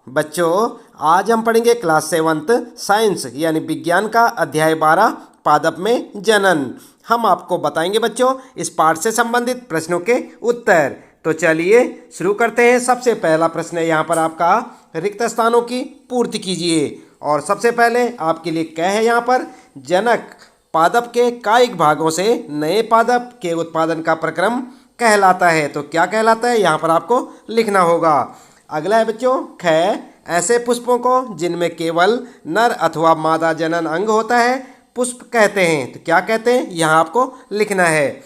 बच्चों, आज हम पढ़ेंगे क्लास 7th साइंस यानी विज्ञान का अध्याय 12 पादप में जनन। हम आपको बताएंगे बच्चों इस पाठ से संबंधित प्रश्नों के उत्तर। तो चलिए शुरू करते हैं। सबसे पहला प्रश्न है यहाँ पर आपका, रिक्त स्थानों की पूर्ति कीजिए। और सबसे पहले आपके लिए क्या है यहाँ पर, जनक पादप के कायिक भागों से नए पादप के उत्पादन का प्रक्रम कहलाता है। तो क्या कहलाता है यहाँ पर आपको लिखना होगा। अगला है बच्चों, ख, ऐसे पुष्पों को जिनमें केवल नर अथवा मादा जनन अंग होता है पुष्प कहते हैं। तो क्या कहते हैं यहाँ आपको लिखना है।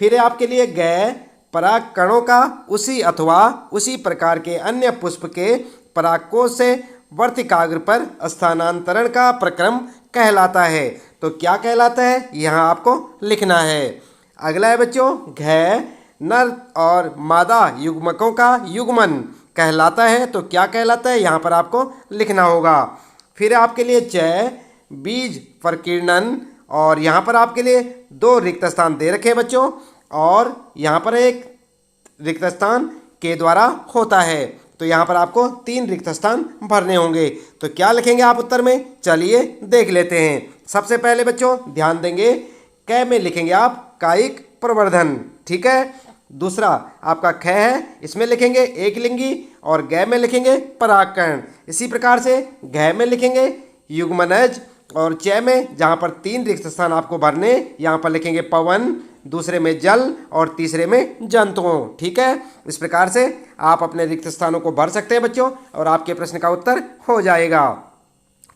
फिर आपके लिए ग, पराग कणों का उसी अथवा उसी प्रकार के अन्य पुष्प के परागकोश से वर्तिकाग्र पर स्थानांतरण का प्रक्रम कहलाता है। तो क्या कहलाता है यहाँ आपको लिखना है। अगला है बच्चों, घ, नर और मादा युग्मकों का युग्मन कहलाता है। तो क्या कहलाता है यहाँ पर आपको लिखना होगा। फिर आपके लिए च, बीज प्रकीर्णन, और यहाँ पर आपके लिए 2 रिक्त स्थान दे रखे हैं बच्चों, और यहाँ पर एक रिक्त स्थान के द्वारा होता है। तो यहाँ पर आपको 3 रिक्त स्थान भरने होंगे। तो क्या लिखेंगे आप उत्तर में, चलिए देख लेते हैं। सबसे पहले बच्चों ध्यान देंगे, क में लिखेंगे आप कायिक प्रवर्धन, ठीक है। दूसरा आपका ख है, इसमें लिखेंगे एक लिंगी, और ग में लिखेंगे परागकण। इसी प्रकार से घ में लिखेंगे युग्मनज, और च में जहाँ पर 3 रिक्त स्थान आपको भरने, यहाँ पर लिखेंगे पवन, दूसरे में जल और तीसरे में जंतुओं, ठीक है। इस प्रकार से आप अपने रिक्त स्थानों को भर सकते हैं बच्चों, और आपके प्रश्न का उत्तर हो जाएगा।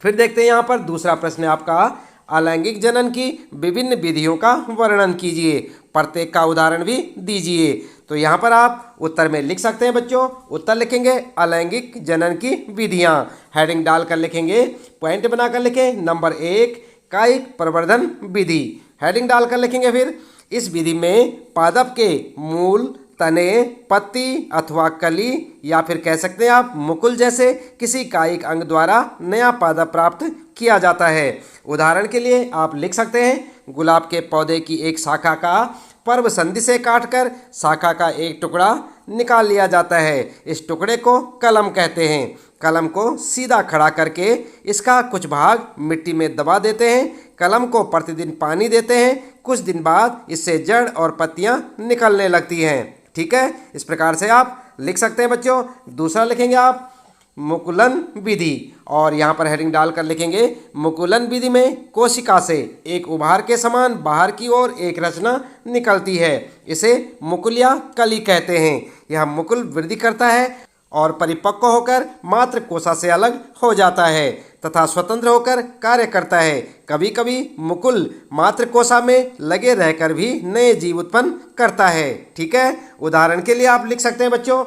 फिर देखते हैं यहाँ पर दूसरा प्रश्न है आपका, अलैंगिक जनन की विभिन्न विधियों का वर्णन कीजिए, प्रत्येक का उदाहरण भी दीजिए। तो यहाँ पर आप उत्तर में लिख सकते हैं बच्चों। उत्तर लिखेंगे अलैंगिक जनन की विधियाँ, हेडिंग डालकर लिखेंगे, पॉइंट बनाकर लिखें। नंबर 1 कायिक प्रवर्धन विधि, हेडिंग डालकर लिखेंगे। फिर इस विधि में पादप के मूल, तने, पत्ती अथवा कली, या फिर कह सकते हैं आप मुकुल जैसे किसी कायिक अंग द्वारा नया पादप प्राप्त किया जाता है। उदाहरण के लिए आप लिख सकते हैं, गुलाब के पौधे की एक शाखा का पर्व संधि से काटकर शाखा का एक टुकड़ा निकाल लिया जाता है। इस टुकड़े को कलम कहते हैं। कलम को सीधा खड़ा करके इसका कुछ भाग मिट्टी में दबा देते हैं। कलम को प्रतिदिन पानी देते हैं। कुछ दिन बाद इससे जड़ और पत्तियां निकलने लगती हैं, ठीक है। इस प्रकार से आप लिख सकते हैं बच्चों। दूसरा लिखेंगे आप मुकुलन विधि, और यहाँ पर हेडिंग डालकर लिखेंगे, मुकुलन विधि में कोशिका से एक उभार के समान बाहर की ओर एक रचना निकलती है। इसे मुकुल या कली कहते हैं। यह मुकुल वृद्धि करता है और परिपक्व होकर मात्र कोशा से अलग हो जाता है तथा स्वतंत्र होकर कार्य करता है। कभी कभी मुकुल मात्र कोशा में लगे रहकर भी नए जीव उत्पन्न करता है, ठीक है। उदाहरण के लिए आप लिख सकते हैं बच्चों,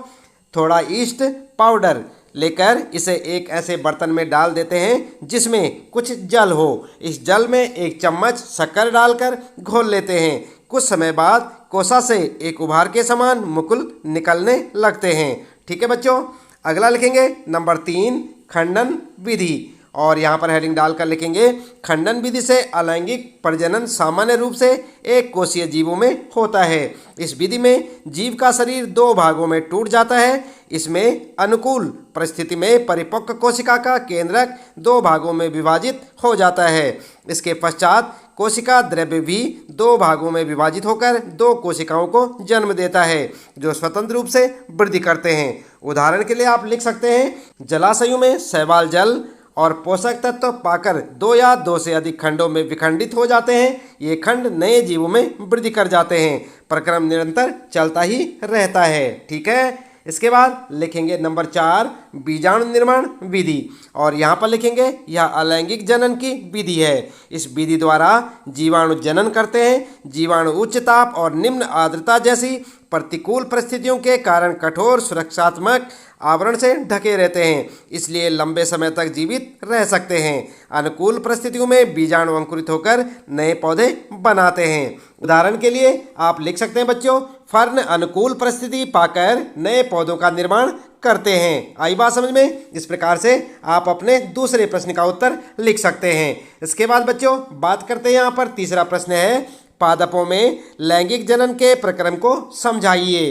थोड़ा ईस्ट पाउडर लेकर इसे एक ऐसे बर्तन में डाल देते हैं जिसमें कुछ जल हो। इस जल में एक चम्मच शक्कर डालकर घोल लेते हैं। कुछ समय बाद कोसा से एक उभार के समान मुकुल निकलने लगते हैं, ठीक है बच्चों। अगला लिखेंगे नंबर 3 खंडन विधि, और यहाँ पर हेडिंग डालकर लिखेंगे, खंडन विधि से अलैंगिक प्रजनन सामान्य रूप से एक कोशीय जीवों में होता है। इस विधि में जीव का शरीर 2 भागों में टूट जाता है। इसमें अनुकूल परिस्थिति में परिपक्व कोशिका का केंद्रक 2 भागों में विभाजित हो जाता है। इसके पश्चात कोशिका द्रव्य भी 2 भागों में विभाजित होकर 2 कोशिकाओं को जन्म देता है, जो स्वतंत्र रूप से वृद्धि करते हैं। उदाहरण के लिए आप लिख सकते हैं, जलाशयों में शैवाल जल और पोषक तत्व पाकर 2 या 2 से अधिक खंडों में विखंडित हो जाते हैं। ये खंड नए जीवों में वृद्धि कर जाते हैं। प्रक्रम निरंतर चलता ही रहता है, ठीक है। इसके बाद लिखेंगे नंबर 4 बीजाणु निर्माण विधि, और यहाँ पर लिखेंगे यह अलैंगिक जनन की विधि है। इस विधि द्वारा जीवाणु जनन करते हैं। जीवाणु उच्च ताप और निम्न आर्द्रता जैसी प्रतिकूल परिस्थितियों के कारण कठोर सुरक्षात्मक आवरण से ढके रहते हैं, इसलिए लंबे समय तक जीवित रह सकते हैं। अनुकूल परिस्थितियों में बीजाणु अंकुरित होकर नए पौधे बनाते हैं। उदाहरण के लिए आप लिख सकते हैं बच्चों, फर्न अनुकूल परिस्थिति पाकर नए पौधों का निर्माण करते हैं। आई बात समझ में। इस प्रकार से आप अपने दूसरे प्रश्न का उत्तर लिख सकते हैं। इसके बाद बच्चों बात करते हैं, यहाँ पर तीसरा प्रश्न है, पादपों में लैंगिक जनन के प्रक्रम को समझाइए।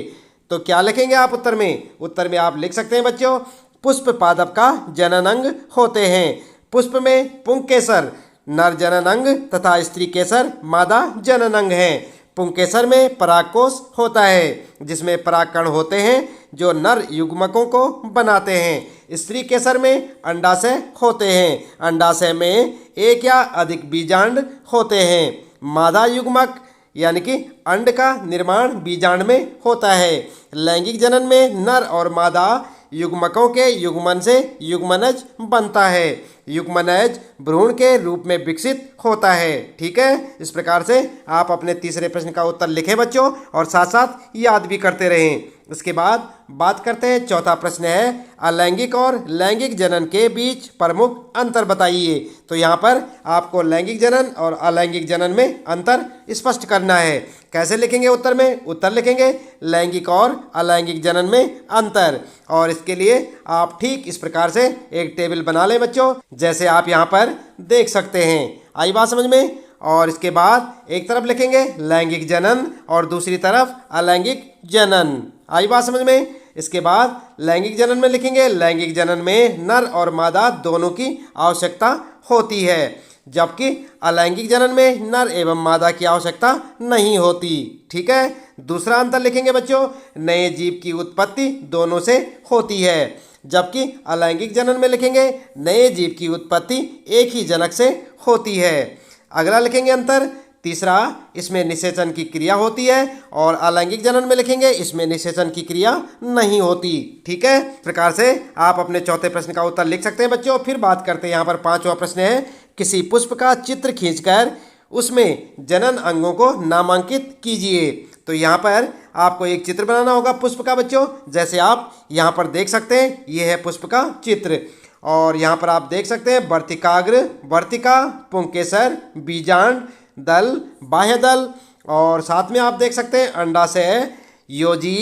तो क्या लिखेंगे आप उत्तर में? उत्तर में आप लिख सकते हैं बच्चों, पुष्प पादप का जनन अंग होते हैं। पुष्प में पुंकेसर नर जनन अंग तथा स्त्री केसर मादा जनन अंग है। पुंकेसर में परागकोश होता है जिसमें परागकण होते हैं जो नर युग्मकों को बनाते हैं। स्त्री केसर में अंडाशय होते हैं। अंडाशय में एक या अधिक बीजांड होते हैं। मादा युग्मक यानी कि अंड का निर्माण बीजांड में होता है। लैंगिक जनन में नर और मादा युग्मकों के युग्मन से युग्मनज बनता है। युग्मनज भ्रूण के रूप में विकसित होता है। ठीक है, इस प्रकार से आप अपने तीसरे प्रश्न का उत्तर लिखें बच्चों और साथ साथ याद भी करते रहें। इसके बाद बात करते हैं, चौथा प्रश्न है अलैंगिक और लैंगिक जनन के बीच प्रमुख अंतर बताइए। तो यहाँ पर आपको लैंगिक जनन और अलैंगिक जनन में अंतर स्पष्ट करना है। कैसे लिखेंगे उत्तर में? उत्तर लिखेंगे लैंगिक और अलैंगिक जनन में अंतर, और इसके लिए आप ठीक इस प्रकार से एक टेबल बना लें बच्चों, जैसे आप यहाँ पर देख सकते हैं। आई बात समझ में? और इसके बाद एक तरफ लिखेंगे लैंगिक जनन और दूसरी तरफ अलैंगिक जनन। आई बात समझ में? इसके बाद लैंगिक जनन में लिखेंगे लैंगिक जनन में नर और मादा दोनों की आवश्यकता होती है, जबकि अलैंगिक जनन में नर एवं मादा की आवश्यकता नहीं होती। ठीक है, दूसरा अंतर लिखेंगे बच्चों, नए जीव की उत्पत्ति दोनों से होती है, जबकि अलैंगिक जनन में लिखेंगे नए जीव की उत्पत्ति एक ही जनक से होती है। अगला लिखेंगे अंतर तीसरा, इसमें निषेचन की क्रिया होती है, और अलैंगिक जनन में लिखेंगे इसमें निषेचन की क्रिया नहीं होती। ठीक है, इस प्रकार से आप अपने चौथे प्रश्न का उत्तर लिख सकते हैं बच्चों। फिर बात करते हैं, यहाँ पर पांचवा प्रश्न है किसी पुष्प का चित्र खींचकर उसमें जनन अंगों को नामांकित कीजिए। तो यहाँ पर आपको एक चित्र बनाना होगा पुष्प का बच्चों, जैसे आप यहाँ पर देख सकते हैं, ये है पुष्प का चित्र। और यहाँ पर आप देख सकते हैं वर्तिकाग्र, वर्तिका, पुंकेसर, बीजांड, दल, बाह्य दल, और साथ में आप देख सकते हैं अंडाशय, योजी,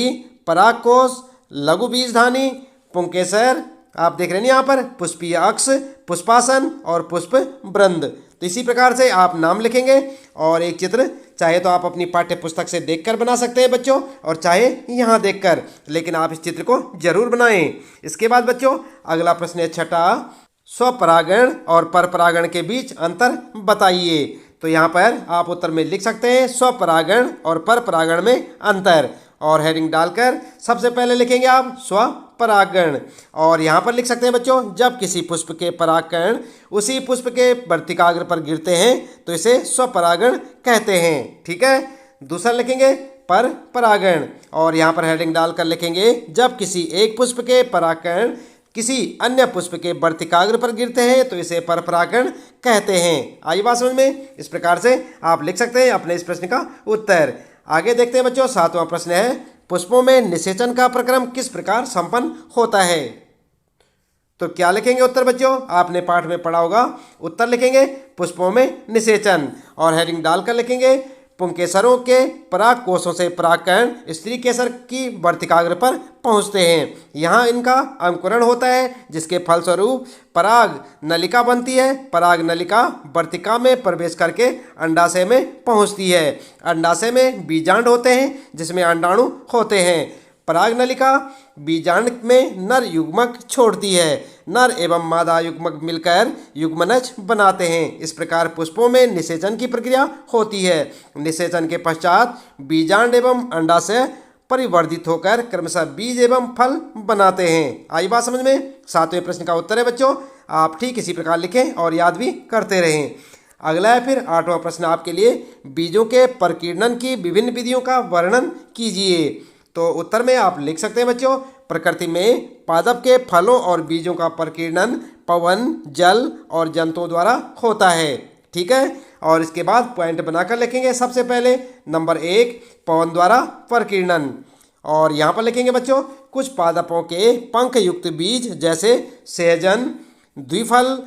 परागकोश, लघु बीजधानी, पुंकेसर, आप देख रहे हैं यहाँ पर पुष्पीय अक्ष, पुष्पासन और पुष्प वृंद। तो इसी प्रकार से आप नाम लिखेंगे, और एक चित्र चाहे तो आप अपनी पाठ्य पुस्तक से देखकर बना सकते हैं बच्चों, और चाहे यहाँ देखकर, लेकिन आप इस चित्र को जरूर बनाएं। इसके बाद बच्चों अगला प्रश्न है छठा, स्वपरागण और परपरागण के बीच अंतर बताइए। तो यहाँ पर आप उत्तर में लिख सकते हैं स्वपरागण और परपरागण में अंतर, और हेडिंग डालकर सबसे पहले लिखेंगे आप स्वपरागण, और यहाँ पर लिख सकते हैं बच्चों जब किसी पुष्प के परागकण उसी पुष्प के वर्तिकाग्र पर गिरते हैं तो इसे स्वपरागण कहते हैं। ठीक है, दूसरा लिखेंगे परपरागण, और यहाँ पर हेडिंग डालकर लिखेंगे जब किसी एक पुष्प के परागकण किसी अन्य पुष्प के वर्तिकाग्र पर गिरते हैं तो इसे परपरागण कहते हैं। आई बात समझ में? इस प्रकार से आप लिख सकते हैं अपने इस प्रश्न का उत्तर। आगे देखते हैं बच्चों, सातवां प्रश्न है पुष्पों में निषेचन का प्रक्रम किस प्रकार संपन्न होता है। तो क्या लिखेंगे उत्तर बच्चों? आपने पाठ में पढ़ा होगा, उत्तर लिखेंगे पुष्पों में निषेचन, और हेडिंग डालकर लिखेंगे पुंकेसरों के पराग कोशों से परागकण स्त्री केसर की वर्तिकाग्र पर पहुंचते हैं। यहाँ इनका अंकुरण होता है जिसके फलस्वरूप पराग नलिका बनती है। पराग नलिका वर्तिका में प्रवेश करके अंडाशय में पहुंचती है। अंडाशय में बीजांड होते हैं जिसमें अंडाणु होते हैं। पराग नलिका बीजांड में नर युग्मक छोड़ती है। नर एवं मादा युग्मक मिलकर युग्मनज बनाते हैं। इस प्रकार पुष्पों में निषेचन की प्रक्रिया होती है। निषेचन के पश्चात बीजांड एवं अंडाशय परिवर्धित होकर क्रमशः बीज एवं फल बनाते हैं। आई बात समझ में? सातवें प्रश्न का उत्तर है बच्चों, आप ठीक इसी प्रकार लिखें और याद भी करते रहें। अगला है फिर आठवां प्रश्न आपके लिए, बीजों के प्रकीर्णन की विभिन्न विधियों का वर्णन कीजिए। तो उत्तर में आप लिख सकते हैं बच्चों, प्रकृति में पादप के फलों और बीजों का प्रकीर्णन पवन, जल और जंतुओं द्वारा होता है। ठीक है, और इसके बाद पॉइंट बनाकर लिखेंगे। सबसे पहले नंबर 1 पवन द्वारा प्रकीर्णन, और यहाँ पर लिखेंगे बच्चों कुछ पादपों के पंख युक्त बीज जैसे सहजन, द्विफल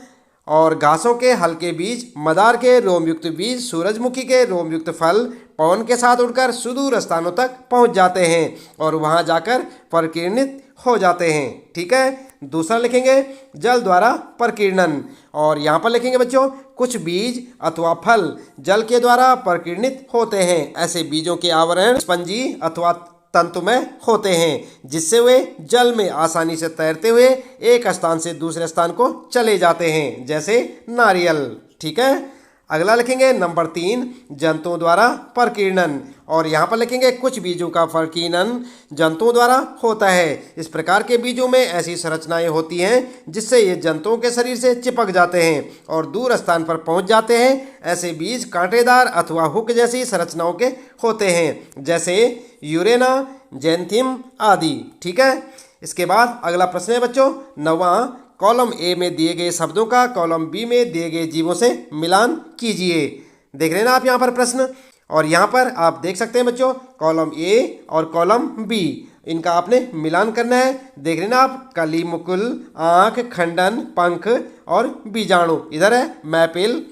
और घासों के हल्के बीज, मदार के रोमयुक्त बीज, सूरजमुखी के रोमयुक्त फल पवन के साथ उड़कर सुदूर स्थानों तक पहुंच जाते हैं और वहां जाकर प्रकीर्णित हो जाते हैं। ठीक है, दूसरा लिखेंगे जल द्वारा प्रकीर्णन, और यहाँ पर लिखेंगे बच्चों कुछ बीज अथवा फल जल के द्वारा प्रकीर्णित होते हैं। ऐसे बीजों के आवरण स्पंजी अथवा तंतुमय होते हैं, जिससे वे जल में आसानी से तैरते हुए एक स्थान से दूसरे स्थान को चले जाते हैं, जैसे नारियल। ठीक है। अगला लिखेंगे नंबर 3, जंतुओं द्वारा प्रकीर्णन। और यहाँ पर लिखेंगे कुछ बीजों का प्रकीर्णन जंतुओं द्वारा होता है। इस प्रकार के बीजों में ऐसी संरचनाएं होती हैं जिससे ये जंतुओं के शरीर से चिपक जाते हैं और दूर स्थान पर पहुंच जाते हैं। ऐसे बीज कांटेदार अथवा हुक जैसी संरचनाओं के होते हैं, जैसे यूरेना, जैंथियम आदि। ठीक है। इसके बाद अगला प्रश्न है बच्चों 9वां, कॉलम ए में दिए गए शब्दों का कॉलम बी में दिए गए जीवों से मिलान कीजिए। देख रहे हैं ना आप यहाँ पर प्रश्न, और यहाँ पर आप देख सकते हैं बच्चों कॉलम ए और कॉलम बी, इनका आपने मिलान करना है। देख रहे हैं ना आप, कली, मुकुल, आँख, खंडन, पंख और बीजाणु। इधर है मैपिल,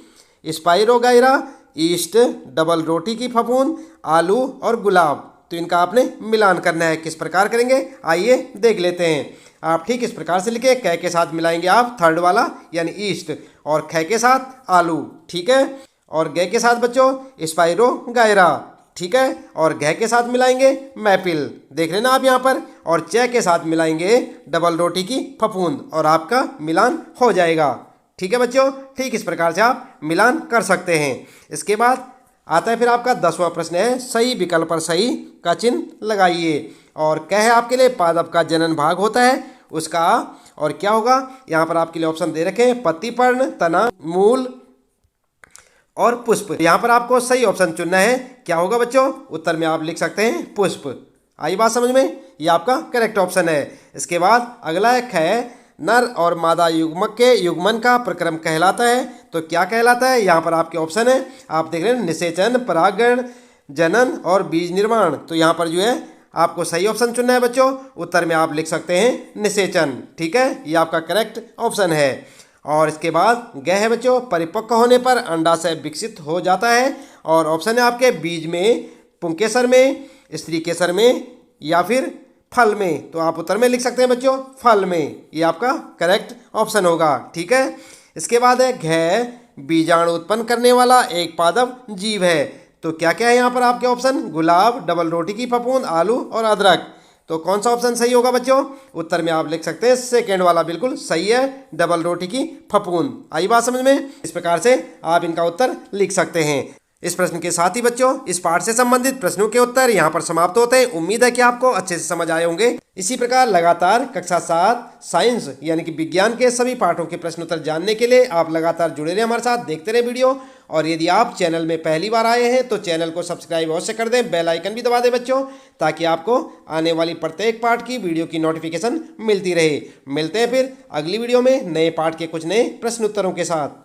स्पाइरोगाइरा, ईस्ट, डबल रोटी की फफूंद, आलू और गुलाब। तो इनका आपने मिलान करना है। किस प्रकार करेंगे आइए देख लेते हैं। आप ठीक इस प्रकार से लिखे, कै के साथ मिलाएंगे आप थर्ड वाला यानी ईस्ट, और ख के साथ आलू। ठीक है। और ग के साथ बच्चों स्पाइरो गायरा। ठीक है। और घ के साथ मिलाएंगे मैपिल। देख रहे ना आप यहाँ पर, और च के साथ मिलाएंगे डबल रोटी की फफूंद, और आपका मिलान हो जाएगा। ठीक है बच्चों, ठीक इस प्रकार से आप मिलान कर सकते हैं। इसके बाद आता है फिर आपका 10वां प्रश्न है, सही विकल्प पर सही का चिन्ह लगाइए। और क्या है आपके लिए, पादप का जनन भाग होता है उसका, और क्या होगा यहाँ पर आपके लिए ऑप्शन दे रखे हैं, पत्ती, पर्ण, तना, मूल और पुष्प। यहाँ पर आपको सही ऑप्शन चुनना है। क्या होगा बच्चों, उत्तर में आप लिख सकते हैं पुष्प। आई बात समझ में, ये आपका करेक्ट ऑप्शन है। इसके बाद अगला है ख, नर और मादा युग्मक के युग्मन का प्रक्रम कहलाता है। तो क्या कहलाता है, यहाँ पर आपके ऑप्शन है, आप देख रहे हैं निषेचन, परागण, जनन और बीज निर्माण। तो यहाँ पर जो है आपको सही ऑप्शन चुनना है बच्चों। उत्तर में आप लिख सकते हैं निषेचन। ठीक है, ये आपका करेक्ट ऑप्शन है। और इसके बाद ग है बच्चों, परिपक्व होने पर अंडाशय विकसित हो जाता है। और ऑप्शन है आपके बीज में, पुंकेसर में, स्त्री केसर में या फिर फल में। तो आप उत्तर में लिख सकते हैं बच्चों फल में, ये आपका करेक्ट ऑप्शन होगा। ठीक है। इसके बाद है घ, बीजाणु उत्पन्न करने वाला एक पादप जीव है। तो क्या क्या है यहाँ पर आपके ऑप्शन, गुलाब, डबल रोटी की फफूंद, आलू और अदरक। तो कौन सा ऑप्शन सही होगा बच्चों, उत्तर में आप लिख सकते हैं सेकेंड वाला बिल्कुल सही है, डबल रोटी की फफूंद। आई बात समझ में, इस प्रकार से आप इनका उत्तर लिख सकते हैं। इस प्रश्न के साथ ही बच्चों इस पाठ से संबंधित प्रश्नों के उत्तर यहाँ पर समाप्त होते हैं। उम्मीद है कि आपको अच्छे से समझ आए होंगे। इसी प्रकार लगातार कक्षा 7 साइंस यानी कि विज्ञान के सभी पाठों के प्रश्न उत्तर जानने के लिए आप लगातार जुड़े रहे हमारे साथ, देखते रहे वीडियो। और यदि आप चैनल में पहली बार आए हैं तो चैनल को सब्सक्राइब अवश्य कर दें, बेल आइकन भी दबा दें बच्चों, ताकि आपको आने वाली प्रत्येक पाठ की वीडियो की नोटिफिकेशन मिलती रहे। मिलते हैं फिर अगली वीडियो में नए पाठ के कुछ नए प्रश्न उत्तरों के साथ।